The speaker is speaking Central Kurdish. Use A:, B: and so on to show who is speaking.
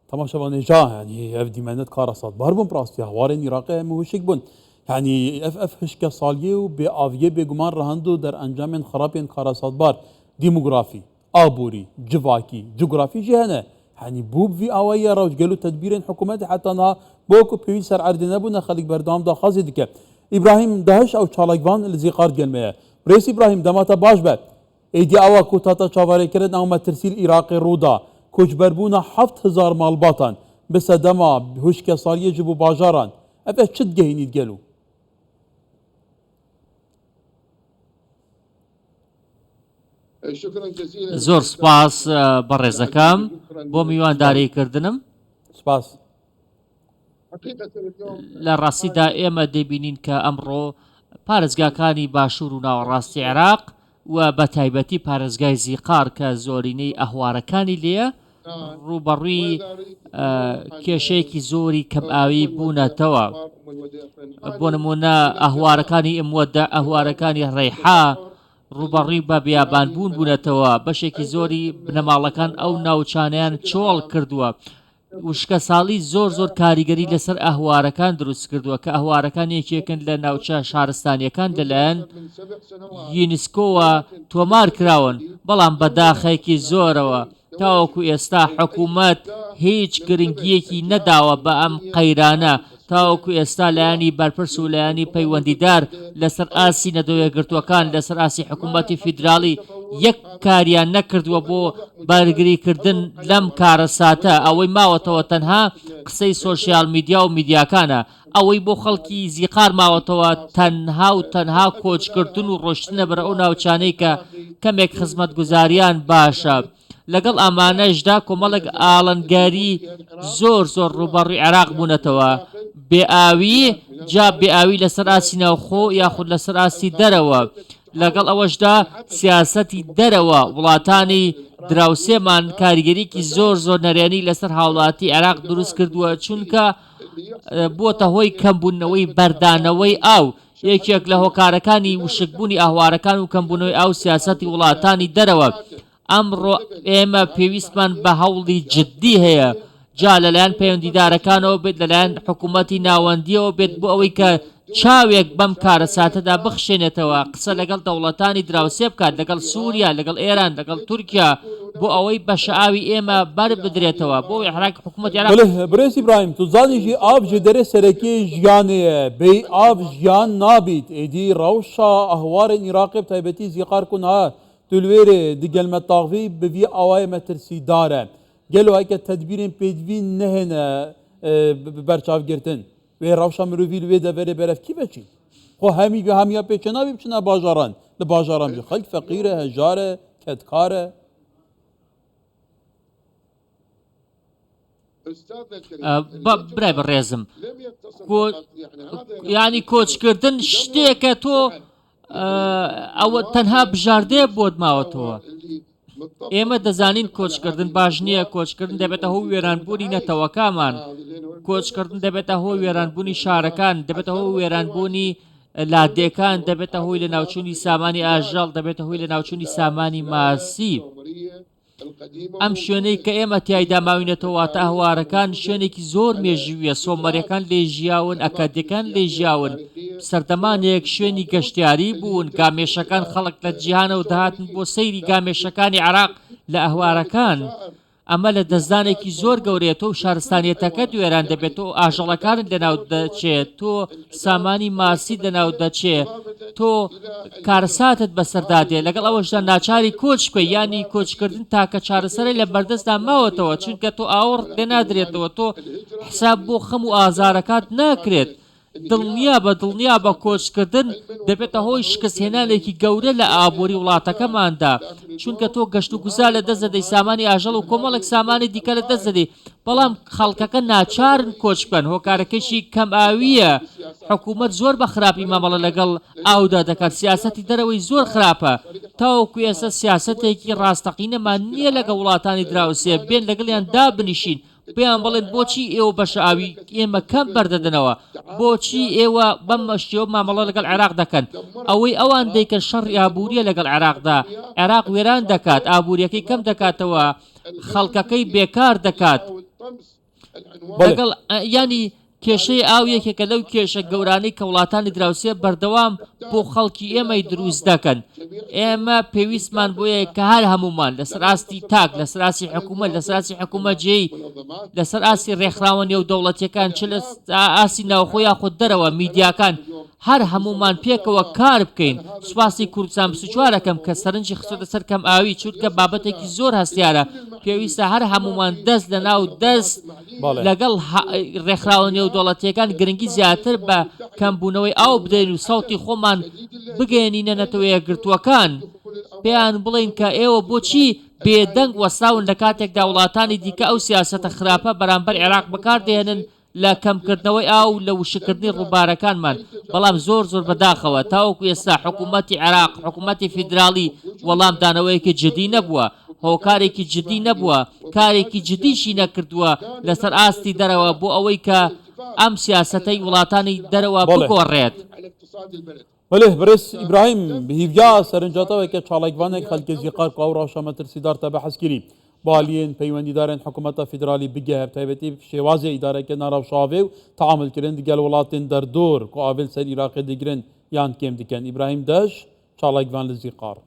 A: تماشا نجاه يعني اف ديمانت كارا صاد باربون براستي هوارن عراقي مهوشك بون يعني اف هشكا صاليه وبافيه بيغمان رهندو در انجام خرابين كارا صاد بار ديموغرافي ابوري جفاكي جغرافي جهنه يعني بوب في اويا روج قالوا تدبير حكومات حتى انها بوكو بيوي سر عردنا بونا خليك بردام دا خازي ديك ابراهيم دهش او چالاكوان اللي قارد قلمه رئيس ابراهيم دماتا باش بات ايدي اوا كوتاتا چاواري كرد او ترسيل عراقي رودا کوچبربونا 7000 مالباتان بس دما هوشکا سالیه جبو باجاران افه چد گهینید گلو
B: زۆر سپاس بەڕێزەکەم بۆ میوانداری کردنم.
A: سپاس.
B: لە ڕاستیدا ئێمە دەبینین کە ئەمڕۆ پارێزگاکانی باشوور و ناوەڕاستی عێراق و بە تایبەتی پارێزگای زیقار کە زۆرینەی ئەهوارەکانی لێیە ڕوبەڕووی کێشەیەکی زۆری کەمئاوی بوونەتەوە. بۆ نمونە ئەهوارەکانی ئموەدە ئەهوارەکانی ڕێحا ڕوبەڕووی بە بیابانبوون بوونەتەوە. بەشێکی زۆری بنەماڵەکان ئەو ناوچانیان چۆڵ کردووە. وشکە ساڵی زۆر کاریگەری لەسەر ئەهوارەکان دروست کردووە کە ئەهوارەکان یەکێکن لە ناوچە شارستانیەکان لەلایەن یونسکۆوە تۆمار کراون، بەڵام بەداخەیەکی زۆرەوە تاوەکو ئێستا حکوومەت هیچ گرنگیەکی نەداوە بە ئەم قەیرانە. تاوەکو ئێستا لایانی بەرپرس و لایانی پەیوەندیدار لەسەر ئاسی نەدەوێگرتووەکان لەسەر ئاسی حکوومەتی فیدراڵی یەک کاریان نەکردووە بۆ بەرگریکردن لەم کارە ساتە. ئەوەی ماوەتەوە تەنها قسەی سۆشیال میدیا و میدیاکانە. ئەوەی بۆ خەڵکی زیقار ماوەتەوە تەنها کۆچکردن و ڕۆشتنە بەرە ئەو ناوچانەی کە کەمێک خزمەتگوزاریان باشە. لەگەڵ ئەمانەشدا کۆمەڵێک ئاڵنگاری زۆر ڕوبەڕووی عێراق بوونەتەوە. بێئاوی جا بێئاوی لەسەر ئاسی ناوخۆ یاخود لەسەر ئاسی دەرەوە. لەگەڵ ئەوەشدا سیاسەتی دەرەوە وڵاتانی دراوسێمان کاریگەریکی زۆر نەرێنی لەسەر هاوڵاتی عێراق دروست کردووە، چونکە بۆتە هۆی کەمبوونەوەی بەردانەوەی ئاو. یەکێک لە هۆکارەکانی وشکبوونی ئاهوارەکان و کەمبوونەوەی ئاو سیاسەتی وڵاتانی دەرەوە. ئەمڕۆ ئێمە پێویستمان بە هەوڵی جددی هەیە، جا لەلایەن پەیوەندیدارەکانەوە بێت، لەلایەن حکوومەتی ناوەندیەوە بێت، بۆ ئەوەی کە چاوێک بەم کارە ساتەدا بخشێنێتەوە، قسە لەگەڵ دەوڵەتانی دراوسێ بکات، لەگەڵ سووریا، لەگەڵ ئێران، لەگەڵ تورکیا، بۆ ئەوەی بە شەعاوی ئێمە بەر بدرێتەوە بۆ عێراق حکوومەتی عێراق.
A: برێس ئیبراهیم تو زانیژی ئاو ji derê serekê jiyanê bê av jiyan nabît êdî rewşa ehwarên Iraqê bi taybetî zîqar ku niha تولوێرێ digelmetaxivî bi vî awayê me tirsidar e. Gelo heke tedbîrên pêdivî nehêne bi berçavgirtin. Wê rewşa mirovî li wê deverê berevkî veçî. Xwe hemî hemiya pêçe nabî biçine bajaran. Li bajaran jî xelk feqîr e, hejar e, kedkar e.
B: برای بەڕێزم یعنی کۆچکردن شتێکە تۆ ئەوە تەنها بژاردەیە بۆت ماوەتەوە. ئێمە دەزانین کۆچکردن باش نییە. کۆچکردن دەبێتە هۆی وێرانبوونی نەتەوەکامان. کۆچکردن دەبێتە هۆی وێرانبوونی شارەکان، دەبێتە هۆی وێرانبوونی لادێکان، دەبێتە هۆی لە ناوچوونی سامانی ئاژەڵ، دەبێتە هۆی لە ناوچوونی سامانی ماسی. ئەم شوێنەی کە ئێمە تیایدا ماوینەتەوە واتە ئەهوارەکان شوێنێکی زۆر مێژوویە. سۆمەریەکان لێ ژیاون، ئەکادیەکان لێ ژیاون. سەردەمانێک شوێنی گەشتیاری بوون. گامێشەکان خەڵک لە جیهانەوە دەهاتن بۆ سەیری گامێشەکانی عێراق لە ئەهوارەکان. ئەمە لە دەستدانێکی زۆر گەورەیە. تۆ شارستانیەتەکە دوێران دەبێت، تۆ ئاژەڵەکانت لەناو دەچێت، تۆ سامانی ماسی لەناو دەچێت، تۆ کارەساتت بەسەردادێ. لەگەڵ ئەوەشدا ناچاری کۆچ بکەی، ینی کۆچکردن تاکە چارەسەرەی لە بەردەستدا ماوەتەوە، چونکە تۆ ئاوڕ لێ نادرێتەوە، تۆ حساب بۆ خەم و ئازارەکات ناکرێت. دڵنیا بە کۆچکردن دەبێتە هۆی شکستهێنانێکی گەورە لە ئابووری وڵاتەکەماندا، چونکە تۆ گەشت و گوزار لە دەست دەدەی، سامانی ئاژەڵ و کۆمەڵێک سامانی دیکە لە دەست دەدەی، بەڵام خەڵکەکە ناچارن کۆچ بکەن. هۆکارەکەشی کەم ئاویە. حکوومەت زۆر بە خراپی مامەڵە لەگەڵ ئاودا دەکات. سیاسەتی دەرەوەی زۆر خراپە. تاوەکو ئێستا سیاسەتێکی ڕاستەقینەمان نییە لەگە وڵاتانی دراوسێ. بێن لەگەڵیان دابنیشین، پێیان بڵێن بۆچی ئێوە بەشەئاوی ئێمە کەم بەردەدەنەوە، بۆچی ئێوە بەم شێوە مامەڵە لەگەڵ عێراق دەکەن. ئەوەی ئەوان دەیکەن شەڕی ئابووریە لەگەڵ عێراقدا. عێراق وێران دەکات، ئابووریەکەی کەم دەکاتەوە، خەڵکەکەی بێکار دەکات. لەگەڵ ینی کێشەی ئاو یەکێکە لەو کێشە گەورانەی کە وڵاتانی دراوسێ بەردەوام بۆ خەڵکی ئێمەی دروست دەکەن. ئێمە پێویستمان بۆیە کە هەر هەمومان لەسەر ئاستی تاک، لەسەر ئاسی حکوومەت، لەسەر ئاسی حکوومەت جێی، لەسەر ئاسی ڕێکخراوە نێودەوڵەتیەکان چ لە ئاسی ناوخۆ یاخود دەرەوە میدیاکان هەر هەمومان پێکەوە کار بکەین. سوپاسی کوردستان 24ەکەم کە سەرنجی خستۆتە سەر کەم ئاوی چونکە بابەتێکی زۆر هەستیارە. پێویستە هەر هەمومان دەست لە ناو دەست لەگەڵ ڕێکخراوە نێودەوڵەتیەکان گرنگی زیاتر بە کەمبوونەوەی ئاو بدەین و سەوتی خۆمان بگەێنینە نەتەوە یەکگرتووەکان، پێیان بڵین کە ئێوە بۆچی بێدەنگ وەساون لە کاتێکدا وڵاتانی دیکە ئەو سیاسەتە خراپە بەرامبەر عێراق بەکاردێنن لە کەمکردنەوەی ئاو لە وشکردنی ڕووبارەکانمان. بەڵام زۆر بەداخەوە تاوەکو ئێستا حکوومەتی عێراق، حکوومەتی فیدراڵی وەڵامدانەوەیەکی جدی نەبووە، هۆکارێکی جدی نەبووە، کارێکی جدیشی نەکردووە لەسەر ئاستی دەرەوە بۆ ئەوەی کە ئەم سیاسەتەی وڵاتانی دەرەوە بگۆڕێت.
A: بله برس ابراهیم هیویا سەرنجاتەوەی کە چاڵێکوانێک خەلکێزی قەرق و ڕەوشە مەترسیدار تە بەحەزکردی بالین پەیوەندیدارên حکوومەتە فیدرالی بگە تایبەتی شێوازی ئیدارەکە ناڕەوشاوێ و تعاملکردن دیگەل وڵاتên دەردۆر کو ئاڤل سەر عێراقê digirin yan kêm dikin. İbrahim Deş çaڵێکوان li Zîqar.